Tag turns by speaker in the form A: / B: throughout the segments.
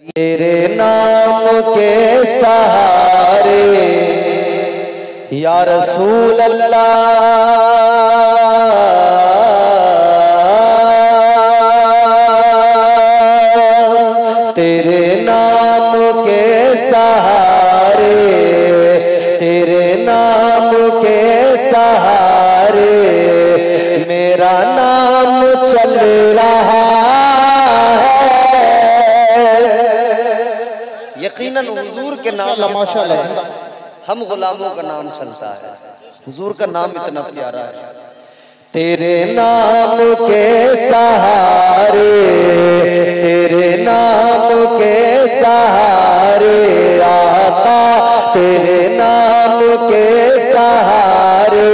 A: तेरे नाम के सहारे या रसूल अल्लाह, तेरे नाम के सहारे, तेरे नाम के सहारे मेरा नाम चल रहा है। यकीनन हुजूर के नाम माशाअल्लाह हम गुलामों का नाम चलता है। हुजूर का नाम इतना प्यारा है। तेरे नाम के सहारे, तेरे नाम के सहारे आका, तेरे नाम के सहारे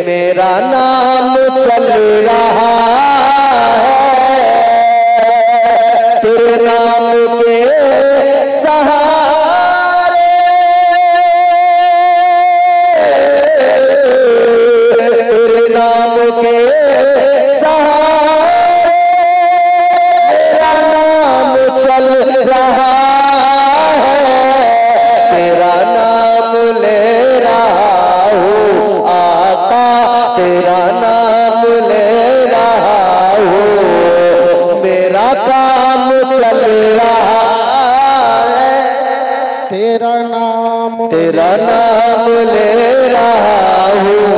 A: मेरा नाम चल रहा है। तेरे नाम के सहारे, तेरे नाम के सहारे मेरा नाम चल रहा है। तेरा नाम ले रहा हूँ आका, तेरा नाम ले रहा हूँ, मेरा काम चल रहा है। तेरा नाम ले रहा हूँ,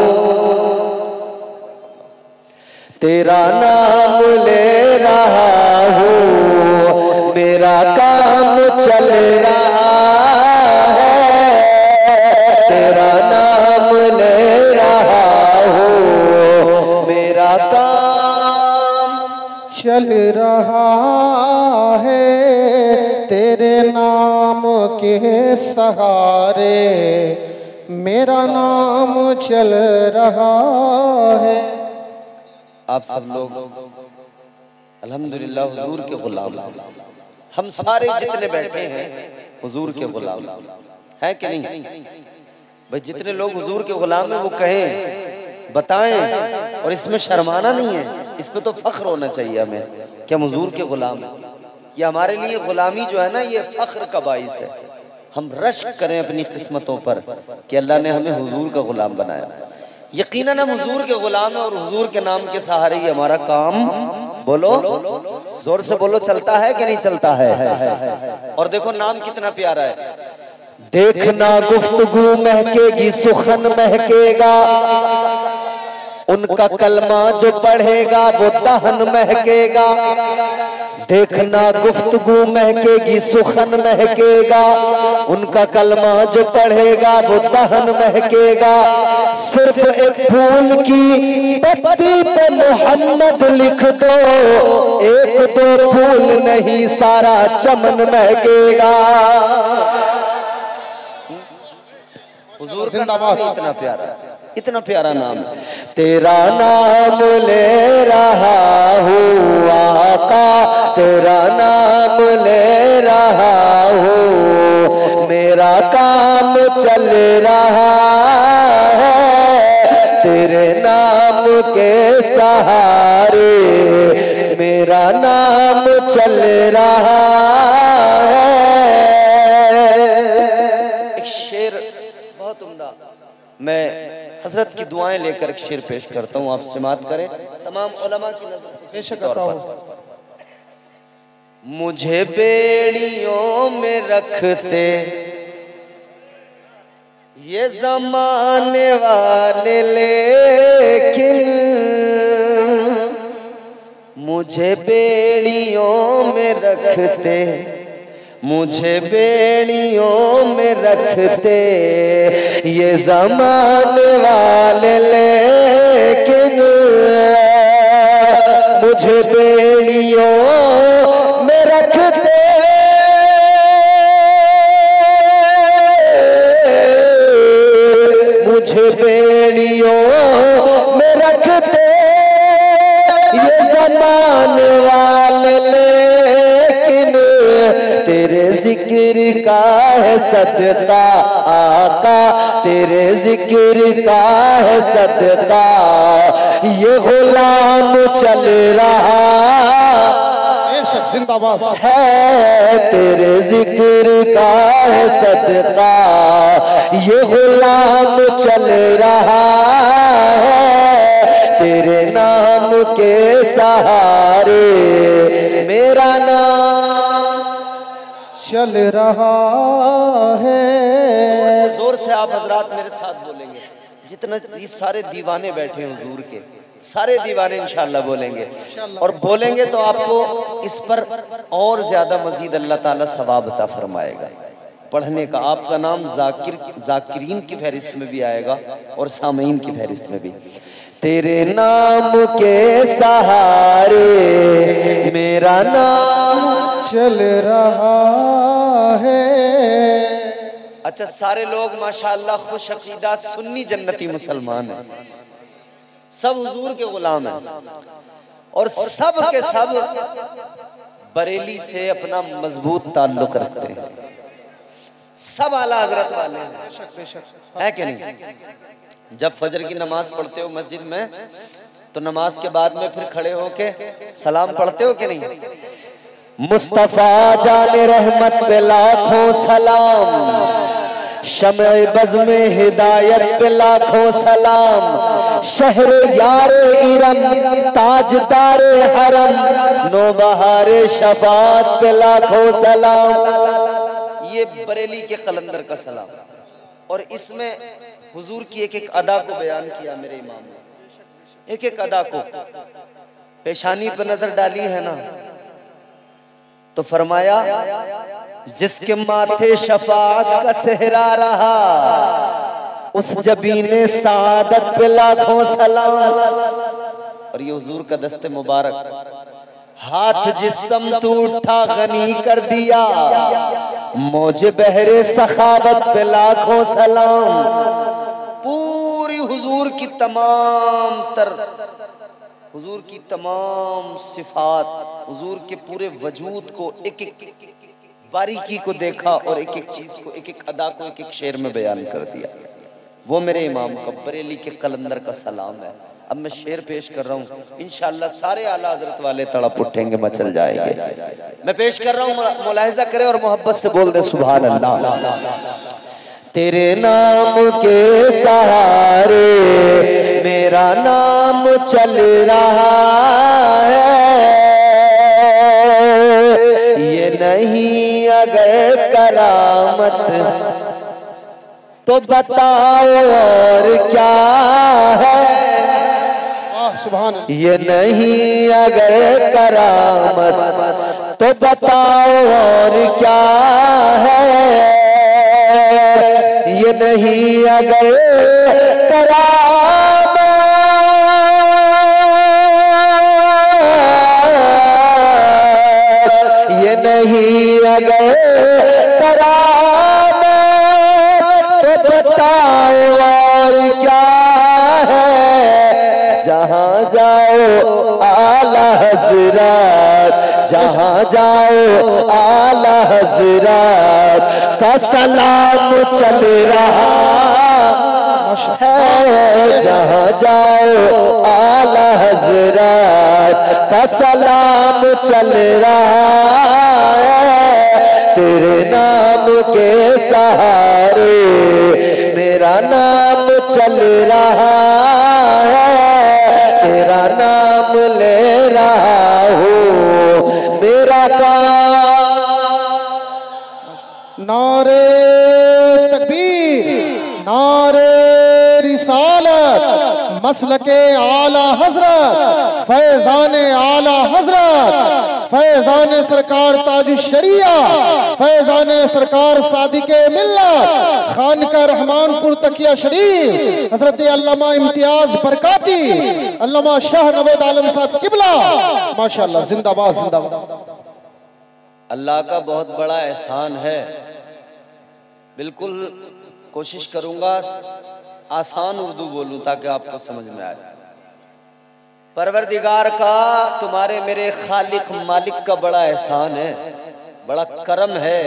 A: तेरा नाम ले रहा हूँ, मेरा काम चल रहा है। तेरा नाम ले रहा हूँ, मेरा काम
B: चल रहा है। तेरे नाम के सहारे मेरा नाम चल रहा है।
A: आप सब लोग अल्हम्दुलिल्लाह हुजूर के गुलाम, हम सारे जितने बैठे हैं हुजूर के गुलाम है कि नहीं भाई? जितने लोग हुजूर के गुलाम हैं वो कहें, बताएं, और इसमें शर्माना नहीं है, इस पे तो फख्र होना चाहिए हमें कि हम हुजूर के गुलाम हैं। ये हमारे लिए गुलामी जो है ना, ये फख्र का बाइस है। हम रश्क करें अपनी किस्मतों पर कि अल्लाह ने हमें हुजूर का गुलाम बनाया। यकीनन हम हुजूर के गुलाम हैं और हुजूर के नाम के सहारे ही हमारा काम, बोलो जोर से बोलो, चलता है कि नहीं चलता है? और देखो नाम कितना प्यारा है। देखना गुफ्तगू महकेगी, सुखन महकेगा, उनका कलमा जो पढ़ेगा वो दहन महकेगा। देखना गुफ्तगू महकेगी, सुखन महकेगा, उनका कलमा जो पढ़ेगा वो दहन महकेगा। सिर्फ एक फूल की पत्ती पे मोहम्मद लिख दो, एक दो फूल नहीं सारा चमन महकेगा। हुजूर जिंदाबाद। इतना प्यारा, इतना प्यारा नाम। तेरा नाम ले रहा हूँ आका, तेरा नाम ले रहा हूँ, मेरा काम चल रहा है। तेरे नाम के सहारे मेरा नाम चल रहा है। एक शेर बहुत उम्दा, मैं हजरत की दुआएं लेकर एक शेर पेश करता हूँ, आप समाअत करें। तमाम उलमा की नजर पेश करता हूँ। मुझे बेड़ियों में रखते ये जमाने वाले, लेकिन मुझे बेड़ियों में रखते, मुझे बेड़ियों में रखते ये ज़माने वाले, लेकिन मुझे बेड़ियों में रखते, मुझे बेड़ियों में रखते ये ज़माने वाले, लेकिन तेरे जिक्र का है सदका आका, तेरे जिक्र का है सदका ये गुलाम चल रहा
B: बेशक जिंदाबाद
A: है तेरे जिक्र का है सदका ये गुलाम चल रहा है तेरे नाम के सहारे मेरा नाम
B: चल रहा है।
A: जोर से आप हजरात मेरे साथ बोलेंगे, जितना ये सारे दीवाने बैठे हैं हुजूर के, सारे दीवाने इंशाल्लाह बोलेंगे और बोलेंगे तो आपको इस पर और ज्यादा मजीद अल्लाह ताला सवाब अता फरमाएगा पढ़ने का। आपका नाम जाकिरीन की फहरिस्त में भी आएगा और सामीन की फहरिस्त में भी। तेरे नाम के सहारे मेरा नाम
B: चल रहा है।
A: अच्छा, सारे लोग माशाअल्लाह खुश अकीदा सुन्नी जन्नती मुसलमान हैं, सब हुजूर के गुलाम हैं और सब के सब बरेली से अपना मजबूत ताल्लुक रखते हैं, सब आला हजरत वाले हैं, है कि नहीं? जब फजर की नमाज पढ़ते हो मस्जिद में तो नमाज के बाद में फिर खड़े होके सलाम पढ़ते हो कि नहीं? मुस्तफा जाने रहमत पे लाखों सलाम, शम्अ बज़ में हिदायत पे लाखों सलाम, शहर यार इरम ताजदार हरम नौबहार शफात पे लाखों सलाम। ये बरेली के कलंदर का सलाम और इसमें हुजूर की एक एक अदा को बयान किया मेरे इमाम ने, एक एक अदा को। पेशानी पर नजर डाली है ना तो फरमाया जिसके माथे शफाअत का सेहरा रहा उस जबीने सादत पे लाखों सलाम। और ये हुजूर का दस्ते मुबारक, हाथ जिस्म तू उठा गनी कर दिया, मौजे बहरे सखावत पे लाखों सलाम। पूरी हुजूर की तमाम तर, हुजूर की तमाम सिफात, हुजूर के पूरे वजूद को एक एक बारीकी को देखा और एक एक चीज को, एक एक अदा को एक एक शेर में बयान कर दिया। वो मेरे इमाम का बरेली के कलंदर का सलाम है। अब मैं शेर पेश कर रहा हूँ, इंशाअल्लाह सारे आला हजरत वाले तड़प उठेंगे, मचल जाएंगे। मैं पेश कर रहा हूँ, मुलाहिजा करें और मोहब्बत से बोल दे सुभान अल्लाह। तेरे नाम के सहारे मेरा नाम चल रहा है, ये नहीं अगर करामत तो बताओ और क्या है। ये नहीं अगर करामत तो बताओ और क्या है, ये नहीं अगर करामत, ये नहीं अगर करामत तो बताओ और क्या है। जहाँ जाओ आला हजरत, जहाँ जाओ आला हजरत का सलाम चल रहा है, जहाँ जाओ आला हजरत का सलाम चल रहा है। तेरे नाम के सहारे मेरा नाम चल रहा है, तेरा नाम ले रहा हूँ मेरा काम।
B: नारे तकबीर, नारे रिसालत, मसलके आला हजरत, फैजाने आला हजरत, फैजाने सरकार ताज शरिया, फैजाने सरकार सादिके मिल्लत, खानका रहमानपुर तकिया शरीफ, हजरत अल्लामा इम्तियाज बरकाती, अल्लामा शाह नवेद आलम साहब किबला, माशाअल्लाह, जिंदाबाद जिंदाबाद।
A: अल्लाह का बहुत बड़ा एहसान है। बिल्कुल कोशिश करूंगा आसान उर्दू बोलूं ताकि आपको समझ में आए। परवरदिगार का, तुम्हारे मेरे खालिक मालिक का बड़ा एहसान है, बड़ा करम है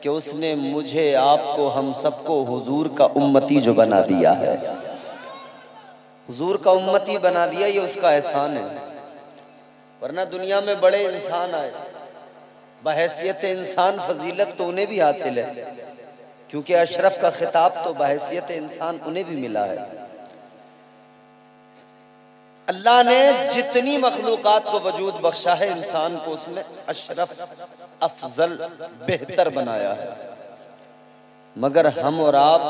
A: कि उसने मुझे, आपको, हम सबको हुजूर का उम्मती जो बना दिया है, हुजूर का उम्मती बना दिया, ये उसका एहसान है। वरना दुनिया में बड़े इंसान आए, बहैसियत इंसान फजीलत तो उन्हें भी हासिल है, क्योंकि अशरफ का खिताब तो बहैसियत इंसान उन्हें भी मिला है। अल्लाह ने जितनी मखलूकात को वजूद बख्शा है, इंसान को उसमें अशरफ, अफजल, बेहतर बनाया है। मगर हम और आप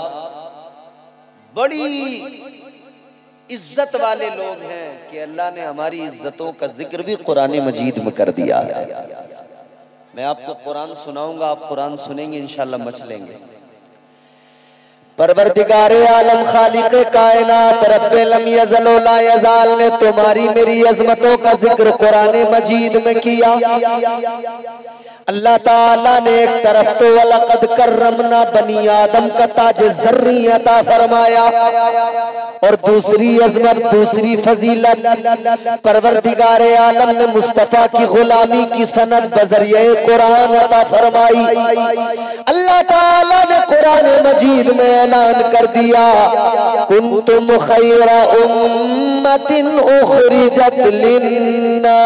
A: बड़ी इज्जत वाले लोग हैं कि अल्लाह ने हमारी इज्जतों का जिक्र भी कुरान मजीद में कर दिया है। मैं आपको कुरान सुनाऊंगा, आप कुरान सुनेंगे, इंशाल्लाह मचलेंगे। परवरदिगारे आलम खालिक कायनात रब्बे लम यज़ल व ला यज़ाल ने तुम्हारी मेरी अजमतों का जिक्र कुरान मजीद में किया। अल्लाह ताला ने एक तरफ तो वलक़द कर्रमना बनी आदम का ताज ज़र्री अता फरमाया, और दूसरी अजमत, दूसरी फजीलत परवरदिगारे आलम ने मुस्तफा की गुलामी की सनद बजरिए कुरान अता फरमाई। अल्लाह ताला ने कुरान मजीद में ऐलान कर दिया, कुंतुम खैरा उम्मतिन उखरिजत लिन्नास।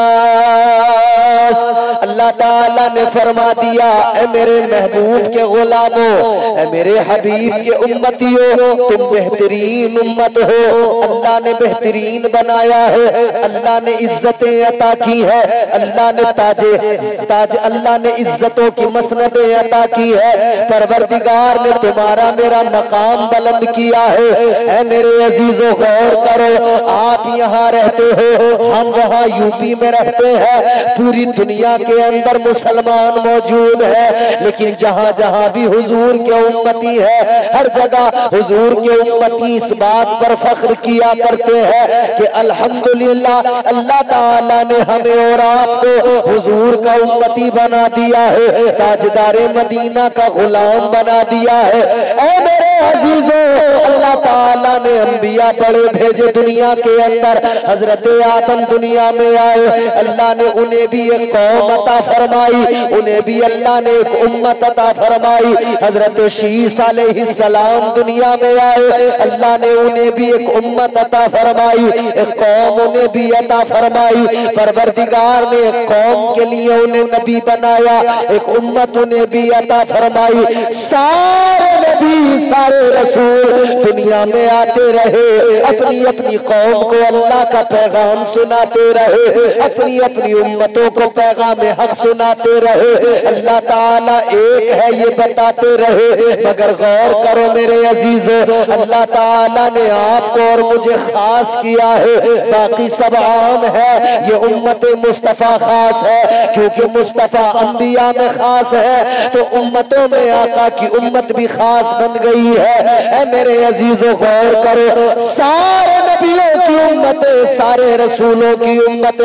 A: अल्लाह ताला ने फरमा दिया, ए मेरे महबूब के गुलामों, ए मेरे हबीब के उम्मतियों, तुम बेहतरीन उम्मत हो। अल्लाह ने बेहतरीन बनाया है, अल्लाह ने इज्जतें अता की है, अल्लाह ने ताज अल्लाह ने इज्जतों की मसनदें अता की है। परवरदिगार ने तुम्हारा मेरा मकाम बुलंद किया है। ऐ मेरे अजीजों गौर करो, आप यहाँ रहते हो, हम वहाँ यूपी में रहते हैं, पूरी दुनिया के अंदर मुसलमान मौजूद है, लेकिन जहाँ जहाँ भी हुजूर के उम्मती है, हर जगह हुजूर के उम्मती इस बात पर फख्र किया करते हैं कि अल्हम्दुलिल्लाह अल्लाह ताला ने हमें और आपको हुजूर का उम्मती बना दिया है, ताजदारे मदीना का गुलाम बना दिया है। ऐ मेरे अजीजों, अल्लाह ताला ने अंबिया बड़े भेजे दुनिया के अंदर। हजरत आदम दुनिया में आए, अल्लाह ने उन्हें भी एक कौम अता फरमाई, उन्हें भी अल्लाह ने एक उम्मत अता फरमाई। हजरत शीस अलैहिस्सलाम दुनिया में आए, अल्लाह ने उन्हें भी एक उम्मत अता फरमाई, एक कौम उन्हें भी अता फरमाई। परवरदिगार ने एक कौम के लिए उन्हें नबी बनाया, एक उम्मत उन्हें भी अता फरमाई। सारे नबी, सारे रसूल दुनिया में आते रहे, अपनी अपनी कौम को अल्लाह का पैगाम सुनाते रहे, अपनी अपनी उम्मतों को पैगाम हक सुनाते रहे। अल्लाह ताला एक है ये बताते रहे। मगर गौर करो मेरे अजीजों, अल्लाह ताला ने आपको और मुझे खास किया है, बाकी सब आम है, ये उम्मत मुस्तफा खास है। क्योंकि मुस्तफा अंबिया में खास है, तो उम्मतों में आका की उम्मत भी खास बन गई है। ऐ मेरे अजीजों गौर करो, सारे नबियों की उम्मत, सारे रसूलों की उम्मत,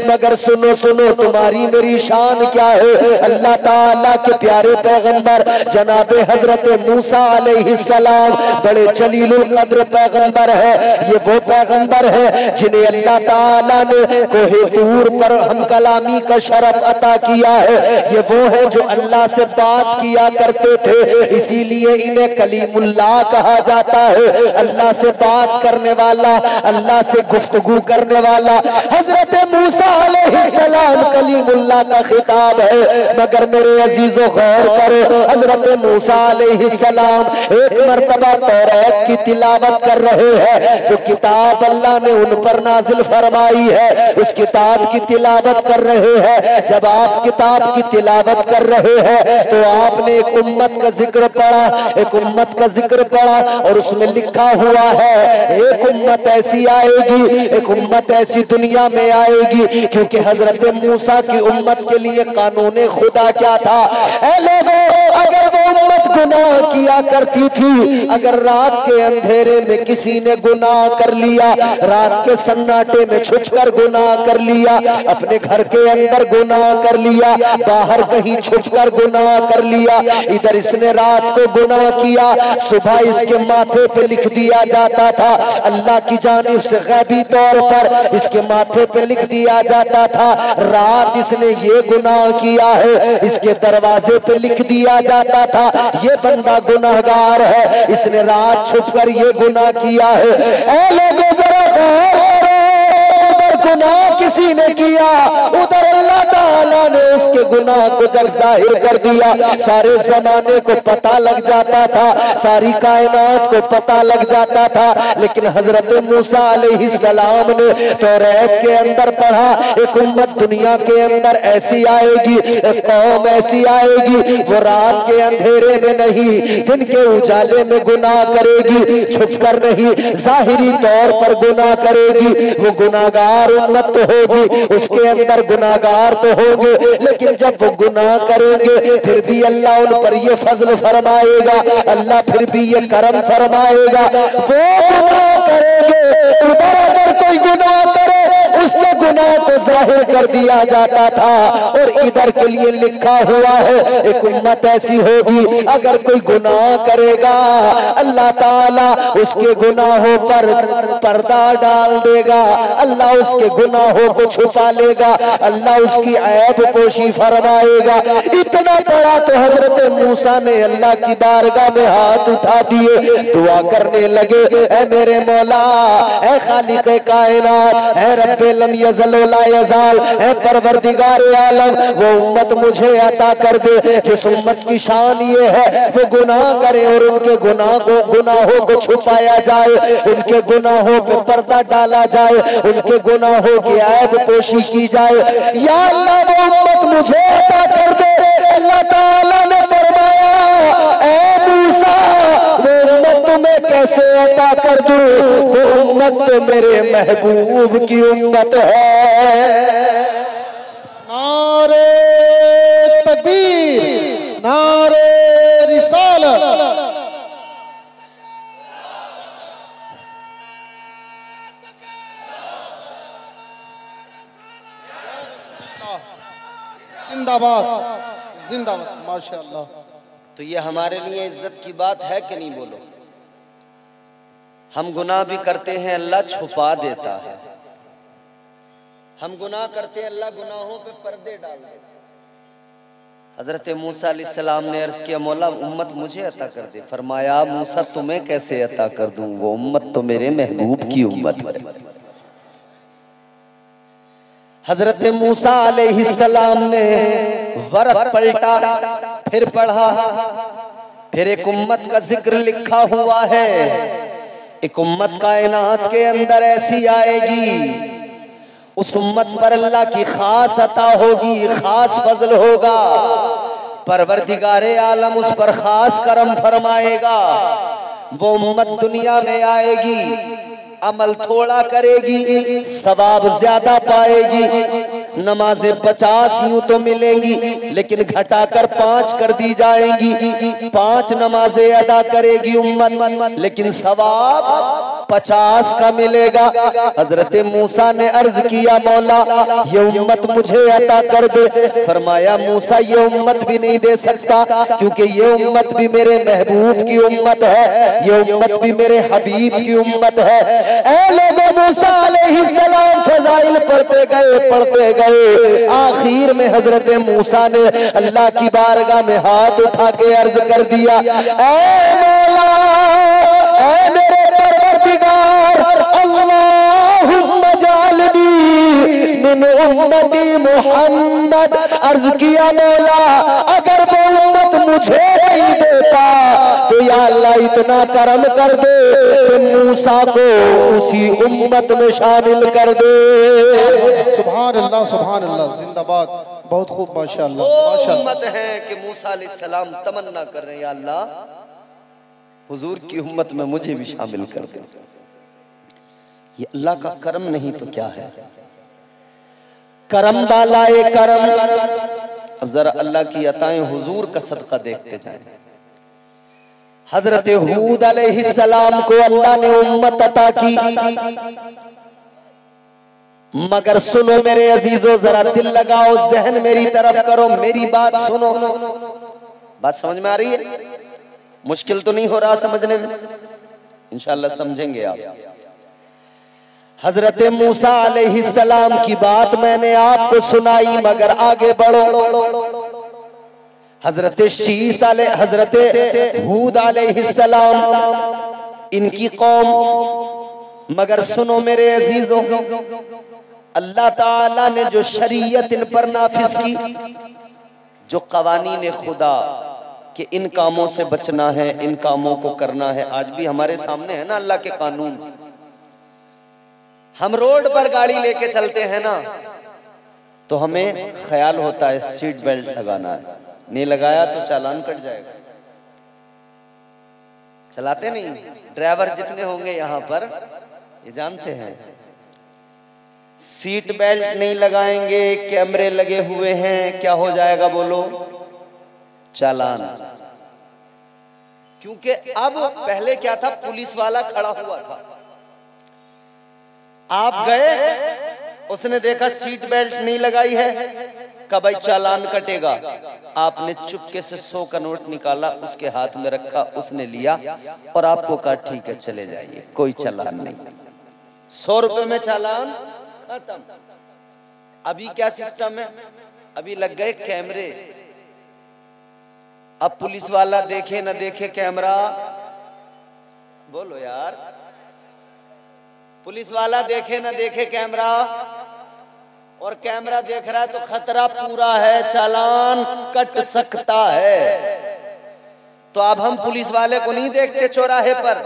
A: मगर सुनो सुनो तुम्हारी मेरी शान क्या है। अल्लाह ताला के प्यारे पैगंबर जनाब हजरत मूसा अलैहिस्सलाम बड़े जलीलुल कद्र पैगंबर है। ये वो पैगंबर है जिन्हें अल्लाह ताला ने कोहे तूर पर हम कलामी का शरफ अता किया है। ये वो है जो अल्लाह से बात किया करते थे, इसीलिए इन्हें कलीमुल्लाह कहा जाता है। अल्लाह से बात करने वाला, अल्लाह से गुफ्तगू करने वाला। हजरत मूसा अलैहिस्सलाम कलीमुल्लाह का खिताब है। मगर मेरे अजीजों गौर करो, हजरत मूसा अलैहिस्सलाम एक मर्तबा तौरात की तिलावत कर रहे हैं, जो किताब अल्लाह ने उन पर नाजिल फरमाई है, उस किताब की तिलावत कर रहे हैं। जब आप किताब की तिलावत कर रहे हैं तो आपने एक उम्मत का जिक्र पढ़ा, एक उम्मत का जिक्र पढ़ा, और उसमें लिखा हुआ है एक उम्मत ऐसी आएगी, एक उम्मत ऐसी दुनिया में आएगी। क्योंकि हजरत मूसा की उम्मत के लिए कानून खुदा क्या था? ऐ लोगों, अगर वो उम्मत गुनाह किया करती थी, अगर रात के अंधेरे में किसी ने गुनाह कर लिया, रात के सन्नाटे में छुपकर गुनाह कर लिया, अपने घर के अंदर गुनाह कर लिया, बाहर कहीं छुपकर गुनाह कर लिया, इधर इसने रात को गुनाह किया, सुबह इसके माथे पे लिख दिया जाता था, अल्लाह की जानिब से गैबी तौर पर इसके माथे पे लिख दिया जाता था, रात इसने ये गुनाह किया है, इसके दरवाजे पे लिख दिया जाता था ये बंदा गुनाहगार है, इसने रात छुपकर ये गुनाह किया है। ऐ लोगों जरा गौर करो, गुनाह किसी ने किया, उधर अल्लाह ताला ने उसके गुनाह को जग जाहिर कर दिया। सारे जमाने को पता लग जाता था, सारी कायनात को पता लग जाता था। लेकिन हजरत मूसा अलैहिस्सलाम ने तौरात के अंदर पढ़ा, एक उम्मत दुनिया के अंदर ऐसी आएगी, एक कौम ऐसी आएगी, वो रात के अंधेरे में नहीं, दिन के उजाले में गुनाह करेगी, छुप कर नहीं, जाहिरी तौर पर गुनाह करेगी। वो गुनाहगार उम्मत तो होगी, उसके अंदर गुनाहगार तो होंगे, लेकिन जब वो गुनाह करेंगे फिर भी अल्लाह उन पर ये फजल फरमाएगा, अल्लाह फिर भी ये करम फरमाएगा। वो गुनाह करेंगे, उधर अगर कोई गुनाह करे उसके गुनाह को जाहिर कर दिया जाता था, और इधर के लिए लिखा हुआ है एक उम्मत ऐसी होगी, अगर कोई गुनाह करेगा अल्लाह ताला उसके गुनाहों पर पर्दा डाल देगा, अल्लाह उसके गुनाहों को छुपा लेगा, अल्लाह उसकी ऐब पोशी फरमाएगा। इतना बड़ा तो हजरत मूसा ने अल्लाह की बारगाह में हाथ उठा दिए, दुआ करने लगे, ऐ मेरे मौला, ऐ खालिक़े कायनात, ऐ रब्बे लम यज़ल व ला यज़ाल, ऐ परवरदिगार आलम, वो उम्मत मुझे अता कर दे जिस उम्मत की शान ये है वो गुनाह करे और उनके गुनाहों को छुपाया जाए, उनके गुनाहों पे पर्दा डाला जाए, उनके गुनाहों की ऐब पोशी की जाए। या अल्लाह वो उम्मत मुझे अता कर दे। अल्लाह ताला ने फरमाया, ऐ मूसा, वो उम्मत तुम्हें कैसे अता कर दूं, वो उम्मत तो मेरे महबूब की उम्मत है।
B: नारे तकबीर, नारे रिसालत। जिंदाबाद, जिंदाबाद, माशाअल्लाह।
A: तो ये हमारे लिए इज्जत की बात है कि नहीं, बोलो। हम गुनाह भी करते हैं, अल्लाह छुपा देता है। हम गुनाह करते हैं, अल्लाह गुनाहों पे पर्दे डाल देता है। हजरत मूसा अलैहिस्सलाम ने अर्ज किया, मौला उम्मत मुझे अता कर दे। फरमाया, मूसा तुम्हें कैसे अता कर दूं, वो उम्मत तो मेरे महबूब की उम्मत है। हजरत मूसा अलैहिस्सलाम ने वरक पलटा, फिर पढ़ा, फिर एक उम्मत का जिक्र लिखा हुआ है। एक उम्मत कायनात के अंदर ऐसी आएगी, उस उम्मत पर अल्लाह की खास अता होगी, खास फजल होगा, परवरदिगारे आलम उस पर खास करम फरमाएगा। वो उम्मत दुनिया में आएगी, अमल थोड़ा करेगी, सवाब ज्यादा पाएगी। नमाजें 50 यूं तो मिलेंगी, लेकिन घटाकर 5 कर दी जाएंगी। 5 नमाजें अदा करेगी उम्मत, लेकिन सवाब 50 का मिलेगा। हजरत मूसा ने अर्ज किया, मौला ये उम्मत मुझे अता कर दे। फरमाया, मूसा ये उम्मत भी नहीं दे सकता, क्योंकि ये उम्मत भी मेरे महबूब की उम्मत है, ये उम्मत भी मेरे हबीब की उम्मत है। ऐ लोगों, मूसा अलैहिस्सलाम फज़ाइल पढ़ते गए। आखिर में हजरत मूसा ने अल्लाह की बारगाह में हाथ उठा के अर्ज कर दिया, ऐ मौला, ऐ मेरे परवरदिगार, अल्लाहुम्मा जालनी मिन उम्मती मुहम्मद। अर्ज किया, मौला अगर वो उम्मत मुझे नहीं देता तो या अल्लाह इतना करम कर दे कि मूसा को उसी उम्मत में शामिल कर दे।
B: सुभान अल्लाह, सुभान अल्लाह, जिंदाबाद, बहुत खूब, माशाअल्लाह, माशाअल्लाह।
A: उम्मत है कि मूसा अलैहिस्सलाम तमन्ना कर रहे हैं, या अल्लाह हुजूर की उम्मत में मुझे भी शामिल कर दे। ये अल्लाह का करम नहीं तो क्या है, करम वाला ये करम। अब जरा अल्लाह की अताएं हुजूर का सदका देखते जाएं। हजरत हूद अलैहिस्सलाम को अल्लाह ने उम्मत अता की, मगर सुनो मेरे अजीजों, जरा दिल लगाओ, जहन मेरी तरफ करो, मेरी बात सुनो। बात समझ में आ रही है? मुश्किल तो नहीं हो रहा समझने में? इंशाअल्लाह समझेंगे आप। हजरत मूसा अलैहिस्सलाम की बात मैंने आपको सुनाई, मगर आगे बढ़ो। हजरत हजरत हूद अलैहिस्सलाम, इनकी कौम, मगर सुनो मेरे अजीजों, अल्लाह ताला ने जो शरीयत इन पर नाफिज की, जो कवानीन खुदा कि इन कामों से बचना है, इन कामों को करना है, आज भी हमारे सामने है ना अल्लाह के कानून। हम रोड पर गाड़ी लेके चलते हैं ना, तो हमें ख्याल होता है सीट बेल्ट लगाना है, नहीं लगाया तो चालान कट जाएगा। चलाते नहीं, ड्राइवर जितने होंगे यहाँ पर ये जानते हैं, सीट बेल्ट नहीं लगाएंगे, कैमरे लगे हुए हैं, क्या हो जाएगा बोलो? चालान। क्योंकि अब पहले क्या था, पुलिस वाला खड़ा हुआ था, आप गए, उसने देखा सीट बेल्ट नहीं लगाई है, कब भाई चालान कटेगा। आपने चुपके से 100 का नोट निकाला, उसके हाथ में रखा, उसने लिया और आपको कहा ठीक है चले जाइए, कोई चालान नहीं। 100 रुपए में चालान खत्म। अभी क्या सिस्टम है, अभी लग गए कैमरे। अब पुलिस वाला देखे न देखे कैमरा, बोलो यार, पुलिस वाला देखे न देखे कैमरा, और कैमरा देख रहा है तो खतरा पूरा है, चालान कट सकता है। तो अब हम पुलिस वाले को नहीं देखते चौराहे पर,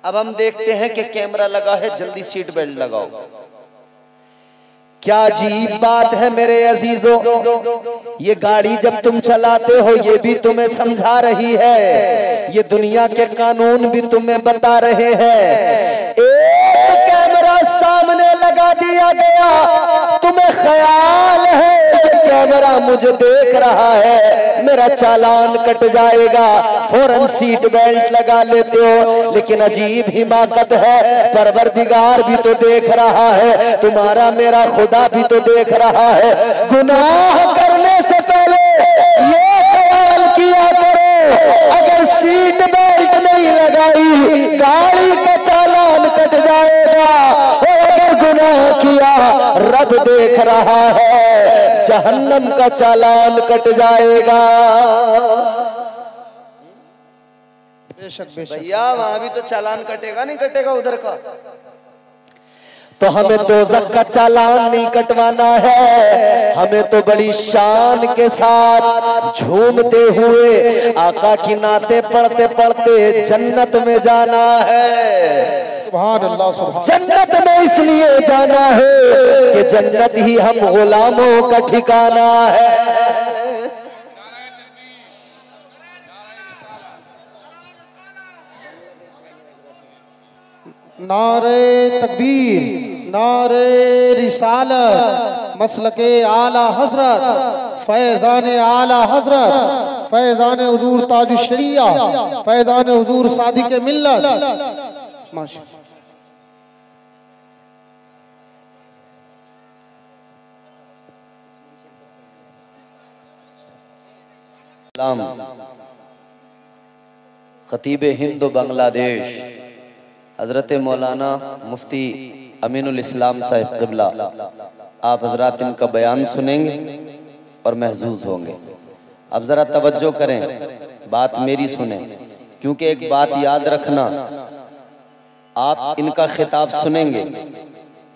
A: अब हम देखते हैं कि कैमरा लगा है, जल्दी सीट बेल्ट लगाओ। क्या अजीब बात है मेरे अजीजों, ये गाड़ी जब तुम चलाते हो ये भी तुम्हें समझा रही है, ये दुनिया के कानून भी तुम्हें बता रहे हैं। एक कैमरा सामने लगा दिया गया, तुम्हें ख्याल है कैमरा मुझे देख रहा है, मेरा चालान कट जाएगा, फौरन सीट बेल्ट लगा लेते हो। लेकिन अजीब हिमाकत है, परवरदिगार भी तो देख रहा है, तुम्हारा मेरा खुदा भी तो देख रहा है। गुनाह करने से पहले ये ख्याल किया करो, अगर सीट बेल्ट नहीं लगाई गाड़ी का चालान कट जाएगा, और अगर गुनाह किया रब देख रहा है, जहन्नम का चालान कट जाएगा।
B: बेशक बेशक
A: भैया वहां भी तो चालान कटेगा, नहीं कटेगा उधर का? तो हमें दोज़ख का चालान नहीं कटवाना है, हमें तो बड़ी शान के साथ झूमते हुए आका की नाते पढ़ते पढ़ते जन्नत में जाना है।
B: सुभान अल्लाह, सुभान।
A: जन्नत में इसलिए जाना है कि जन्नत ही हम गुलामों का ठिकाना है।
B: नारे तकबीर, नारे रिसालत, मसलके आला हजरत, फैजान आला हजरत, फैजान हुजूर ताजुश शरिया, फैजान हुजूर सादिक मिल्लत। माशा
A: खतीब हिंद बांग्लादेश हजरत मौलाना मुफ्ती अमीनुल इस्लाम साहिब क़िबला, आप हजरात इनका बयान सुनेंगे और महजूज होंगे। अब ज़रा तवज्जो करें, बात मेरी सुने, क्योंकि एक बात याद रखना, आप इनका खिताब सुनेंगे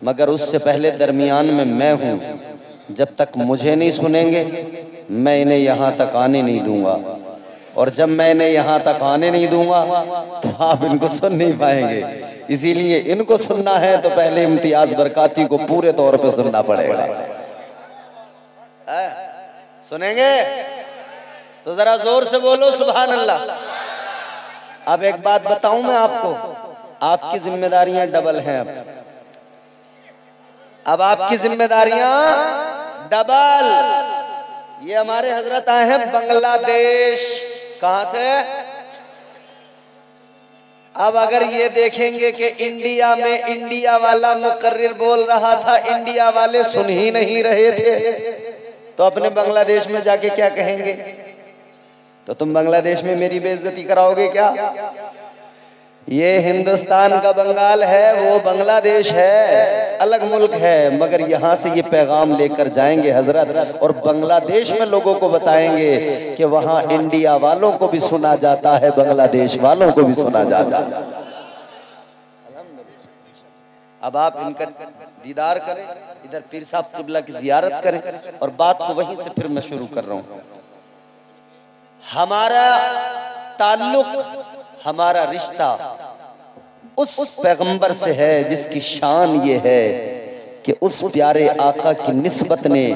A: मगर उससे पहले दरमियान में मैं हूँ, जब तक मुझे नहीं सुनेंगे मैं इन्हें यहाँ तक आने नहीं दूंगा, और जब मैं इन्हें यहाँ तक आने नहीं दूंगा तो आप इनको सुन नहीं पाएंगे। इसीलिए इनको सुनना है तो पहले इम्तियाज बरकाती को पूरे तौर पे सुनना पड़ेगा। सुनेंगे तो जरा जोर से बोलो सुभान अल्लाह। अब एक बात बताऊं मैं आपको, आपकी जिम्मेदारियां डबल हैं। अब आपकी जिम्मेदारियां डबल। ये हमारे हजरत आए हैं बांग्लादेश, कहां से? अब अगर ये देखेंगे कि इंडिया में इंडिया वाला मुकर्रिर बोल रहा था, इंडिया वाले सुन ही नहीं रहे थे, तो अपने बांग्लादेश में जाके क्या कहेंगे? तो तुम बांग्लादेश में मेरी बेइज्जती कराओगे क्या? ये हिंदुस्तान का बंगाल है, वो बांग्लादेश है, अलग मुल्क है, मगर यहाँ से ये पैगाम लेकर जाएंगे हजरत, और बांग्लादेश में लोगों को बताएंगे कि वहाँ इंडिया वालों को भी सुना जाता है, बांग्लादेश वालों को भी सुना जाता है। अब आप इनका दीदार करें, इधर पीर साहब किबला की जियारत करें, और बात को वहीं से फिर मैं शुरू कर रहा हूं। हमारा ताल्लुक, हमारा रिश्ता उस पैगंबर से है जिसकी शान ये है कि उस प्यारे आका की निस्बत ने,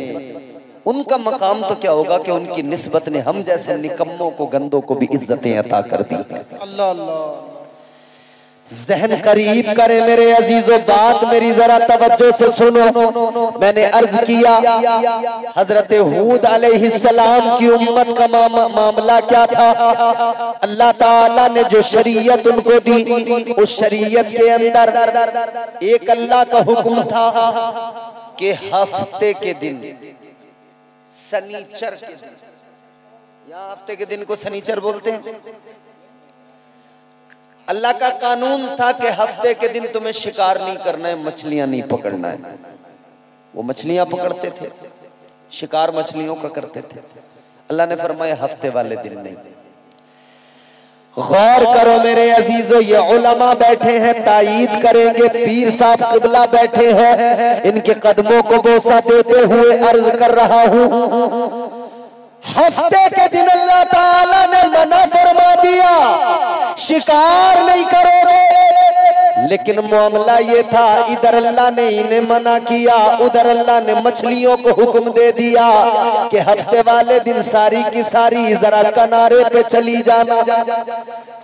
A: उनका मकाम तो क्या होगा कि उनकी निस्बत ने हम जैसे निकम्मों को, गंदों को भी इज्जतें अता कर दी हैं।
B: अल्लाह अल्लाह।
A: ज़हन करीब करे मेरे अजीजों, बात मेरी जरा तवज्जो से सुनो। मैंने अर्ज किया हजरत हूद अलैहिस्सलाम की उम्मत का मामला क्या था। अल्लाह ताला ने जो शरीयत उनको दी, उस शरीयत के अंदर एक अल्लाह का हुक्म था कि हफ्ते के दिन, शनीचर के दिन, यहाँ हफ्ते के दिन को शनीचर बोलते हैं, अल्लाह का कानून था कि हफ्ते के दिन तुम्हें शिकार नहीं करना है, मछलियां नहीं पकड़ना है। वो मछलियां पकड़ते थे, शिकार मछलियों का करते थे। अल्लाह ने फरमाया हफ्ते वाले दिन नहीं। गौर करो मेरे अजीजों, ये उलमा बैठे हैं, तायीद करेंगे, पीर साहब किबला बैठे हैं, इनके कदमों को बोसा देते हुए अर्ज कर रहा हूं, हफ्ते के दिन अल्लाह ताला ने मना फरमा दिया शिकार नहीं करोगे, लेकिन मामला ये था इधर अल्लाह ने इन्हें मना किया, उधर अल्लाह ने मछलियों को हुक्म दे दिया कि हफ्ते वाले दिन सारी की सारी जरा किनारे पे चली जाना।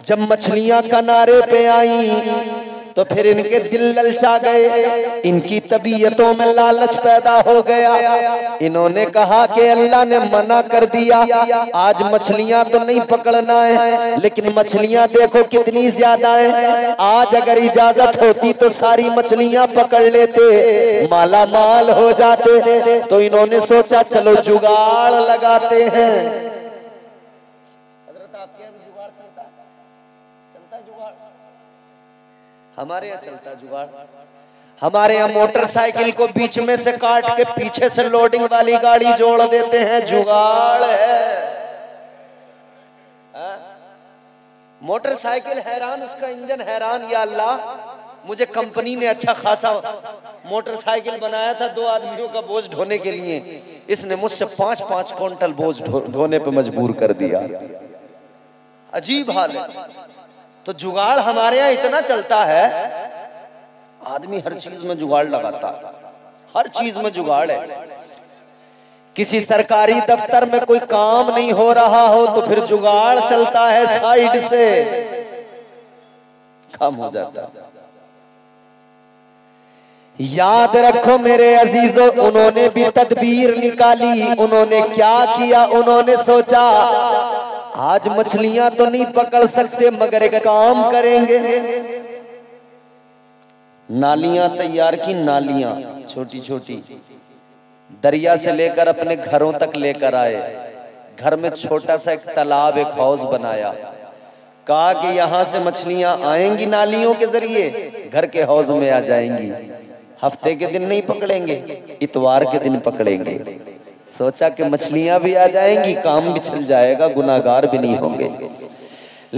A: जब मछलियां किनारे पे आई तो फिर इनके दिल ललचा गए, इनकी तबीयतों में लालच पैदा हो गया। इन्होंने कहा कि अल्लाह ने मना कर दिया, आज मछलियां तो नहीं पकड़ना है, लेकिन मछलियां देखो कितनी ज्यादा है, आज अगर इजाजत होती तो सारी मछलियां पकड़ लेते, माला माल हो जाते। तो इन्होंने सोचा चलो जुगाड़ लगाते हैं। हमारे यहाँ चलता जुगाड़, हमारे यहाँ मोटरसाइकिल को बीच में से काट के पीछे से लोडिंग वाली गाड़ी जोड़ देते हैं, जुगाड़ है। मोटरसाइकिल हैरान, उसका इंजन हैरान, या अल्लाह मुझे कंपनी ने अच्छा खासा मोटरसाइकिल बनाया था 2 आदमियों का बोझ ढोने के लिए, इसने मुझसे 5-5 क्विंटल बोझ ढोने पे मजबूर कर दिया। अजीब हाल है। तो जुगाड़ हमारे यहाँ इतना चलता है, आदमी हर चीज में जुगाड़ लगाता, हर चीज में जुगाड़ है। किसी सरकारी दफ्तर में कोई काम नहीं हो रहा हो तो फिर जुगाड़ चलता है, साइड से काम हो जाता है। याद रखो मेरे अजीजों, उन्होंने भी तदबीर निकाली। उन्होंने क्या किया, उन्होंने सोचा आज मछलियां तो नहीं पकड़ सकते, मगर एक काम करेंगे, नालियां तैयार की, नालियां छोटी छोटी, दरिया से लेकर अपने घरों तक लेकर आए। घर में छोटा सा एक तालाब, एक हौज बनाया, कहा कि यहां से मछलियां आएंगी नालियों के जरिए, घर के हौज में आ जाएंगी। हफ्ते के दिन नहीं पकड़ेंगे, इतवार के दिन पकड़ेंगे। सोचा कि मछलियां भी आ जाएंगी, काम भी चल जाएगा, गुनाहगार भी नहीं होंगे।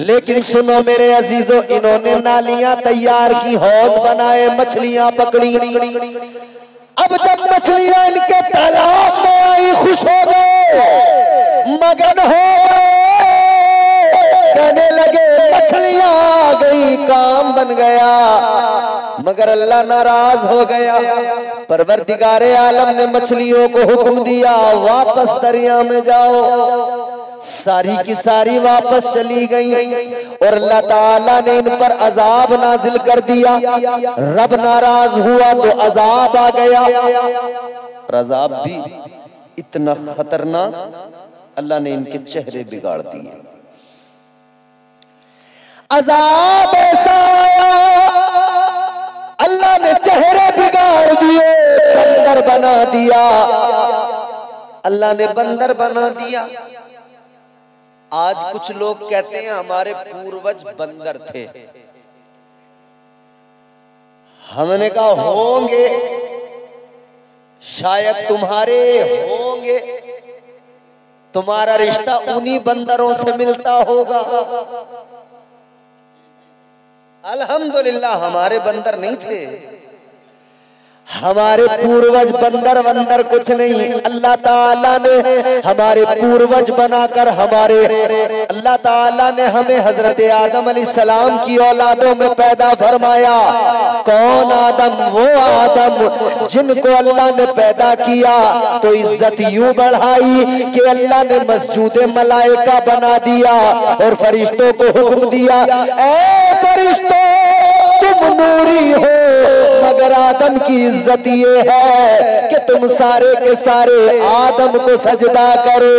A: लेकिन सुनो मेरे अजीजों, इन्होंने नालियां तैयार की, हौज बनाए, मछलियां पकड़ी। अब जब मछलियां इनके तालाब में आई, खुश हो गए, मगन हो गए, कहने लगे मछलियां आ गई, काम बन गया। मगर अल्लाह नाराज हो गया। परवरदिगारे आलम ने मछलियों को हुक्म दिया, वापस दरिया में जाओ। सारी की सारी वापस चली गई और अल्लाह ताला ने इन पर अजाब नाजिल कर दिया। रब नाराज हुआ तो अजाब आ गया। और अजाब भी इतना खतरनाक, अल्लाह ने इनके चेहरे बिगाड़ दिए। अजाब ऐसा आया, अल्लाह ने चेहरे बिगाड़ दिए, बंदर बना दिया। अल्लाह ने बंदर बना दिया। आज कुछ लोग कहते हैं हमारे पूर्वज बंदर थे। हमने कहा होंगे, शायद तुम्हारे होंगे, तुम्हारा रिश्ता उन्हीं बंदरों से मिलता होगा। अल्हम्दुलिल्लाह हमारे बंदर नहीं थे, हमारे पूर्वज बंदर वंदर कुछ नहीं, अल्लाह ताला ने हमारे पूर्वज बनाकर अल्लाह ताला ने हमें हजरत आदम अलैहिस्सलाम की औलादों में पैदा फरमाया। कौन आदम? वो आदम जिनको अल्लाह ने पैदा किया तो इज्जत यूं बढ़ाई कि अल्लाह ने मस्जूद मलाइका बना दिया और फरिश्तों को हुक्म दिया, ऐ फरिश्तों तुम नूरी हो, मगर आदम की इज्जत ये है कि तुम सारे के सारे आदम को सजदा करो।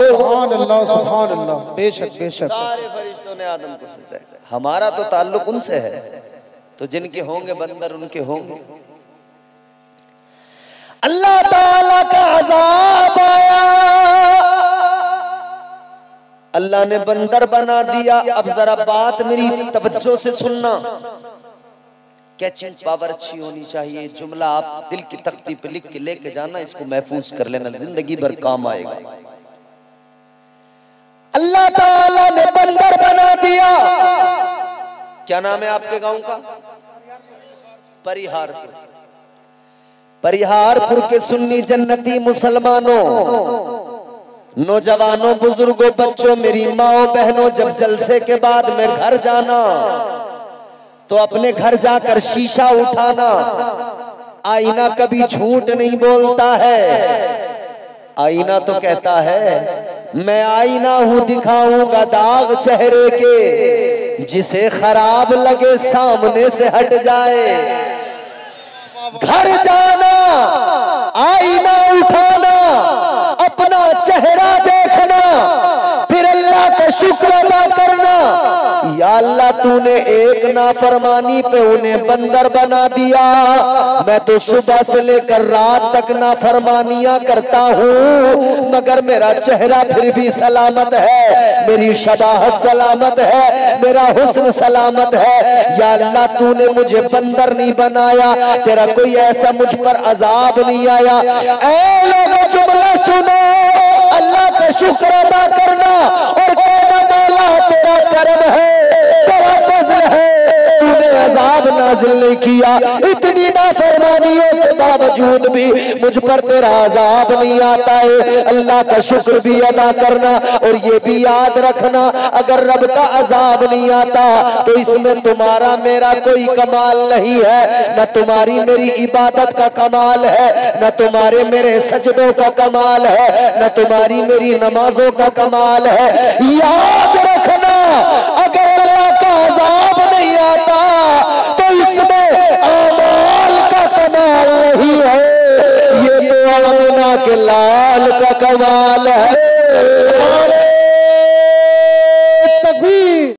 B: सुभान अल्लाह, सुभान अल्लाह, बेशक बेशक।
A: सारे फरिश्तों ने आदम को सजदा किया। हमारा तो ताल्लुक उनसे है, तो जिनके होंगे बंदर उनके होंगे। अल्लाह ताला का अज़ाब आया, अल्लाह ने बंदर बना दिया। अब जरा बात मेरी तवज्जो से सुनना, कैचिंग पावर अच्छी होनी चाहिए। जुमला आप दिल की तख्ती पे लिख के लेके जाना, इसको महफूज कर लेना, जिंदगी भर काम आएगा। अल्लाह ताला ने बंदर बना दिया। क्या नाम है आपके गांव का? परिहारपुर। परिहारपुर के सुन्नी जन्नती मुसलमानों, नौजवानों, बुजुर्गों, बच्चों, मेरी माओ बहनों, जब जलसे के बाद में घर जाना तो अपने घर जाकर शीशा उठाना। आईना कभी झूठ नहीं बोलता है, आईना तो कहता है मैं आईना हूं, दिखाऊंगा दाग चेहरे के, जिसे खराब लगे सामने से हट जाए। घर जाना, आईना उठाना, अपना चेहरा देखना, फिर अल्लाह का शुक्र अदा करना। या अल्लाह तूने एक नाफरमानी पे उन्हें बंदर बना दिया, मैं तो सुबह से लेकर रात तक नाफरमानियां करता हूँ, मगर मेरा चेहरा फिर भी सलामत है, मेरी शबाहत सलामत है, मेरा हुस्न सलामत है। या अल्लाह तूने मुझे बंदर नहीं बनाया, तेरा कोई ऐसा मुझ पर अजाब नहीं आया। ऐ लोगों जुमला सुनो, अल्लाह का शुक्र अदा करना और कहना मौला तेरा करम है, तेरा फजल है, तूने अजाब नाजिल नहीं किया। इतनी नाफरमानियों के बावजूद भी मुझ पर तेरा अजाब नहीं आता है। अल्लाह का शुक्र भी अदा करना और ये भी याद रखना, अगर रब का अजाब नहीं आता तो इसमें तुम्हारा मेरा कोई कमाल नहीं है, न तुम्हारी मेरी इबादत का कमाल है, न तुम्हारे मेरे सजदों का कमाल है, न तुम्हारी मेरी नमाजों का कमाल है। याद रखना, अगर अल्लाह का अजाब नहीं आता तो इसमें अमाल का कमाल नहीं है, ये तो आमिना के लाल का कमाल है।